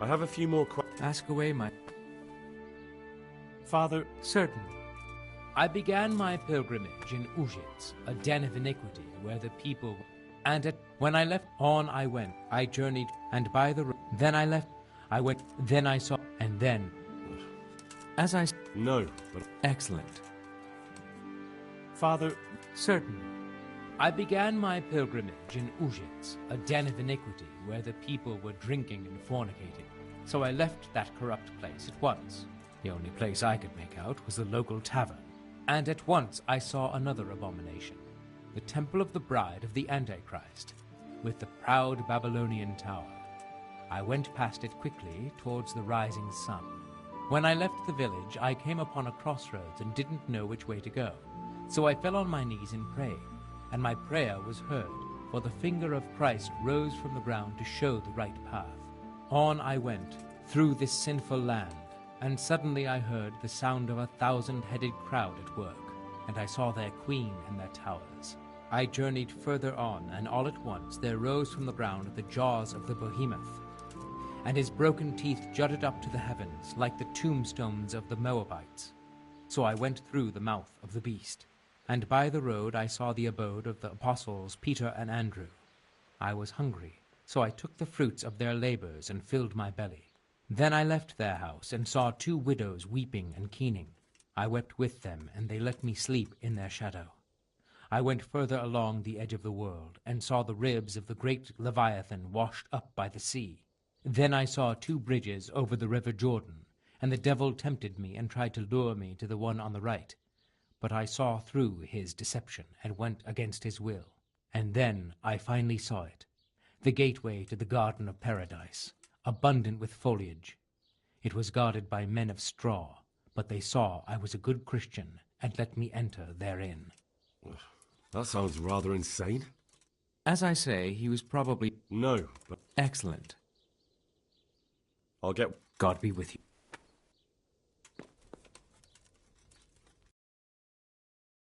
I have a few more questions. Ask away, my... Father... Certain. I began my pilgrimage in Ujits, a den of iniquity, where the people... And when I left, on I went. I journeyed, and by the road... Then I left, I went, then I saw, and then... As I... No, but... Excellent. Father... Certain. I began my pilgrimage in Ujits, a den of iniquity, where the people were drinking and fornicating. So I left that corrupt place at once. The only place I could make out was the local tavern. And at once I saw another abomination, the temple of the bride of the Antichrist, with the proud Babylonian tower. I went past it quickly towards the rising sun. When I left the village, I came upon a crossroads and didn't know which way to go. So I fell on my knees and prayed, and my prayer was heard, for the finger of Christ rose from the ground to show the right path. On I went, through this sinful land, and suddenly I heard the sound of 1,000-headed crowd at work, and I saw their queen and their towers. I journeyed further on, and all at once there rose from the ground the jaws of the behemoth, and his broken teeth jutted up to the heavens like the tombstones of the Moabites. So I went through the mouth of the beast, and by the road I saw the abode of the apostles Peter and Andrew. I was hungry, so I took the fruits of their labors and filled my belly. Then I left their house and saw 2 widows weeping and keening. I wept with them, and they let me sleep in their shadow. I went further along the edge of the world, and saw the ribs of the great Leviathan washed up by the sea. Then I saw 2 bridges over the river Jordan, and the devil tempted me and tried to lure me to the one on the right. But I saw through his deception and went against his will. And then I finally saw it, the gateway to the garden of paradise, abundant with foliage. It was guarded by men of straw, but they saw I was a good Christian and let me enter therein. That sounds rather insane. As I say, he was probably... No, but... Excellent. I'll get... God be with you.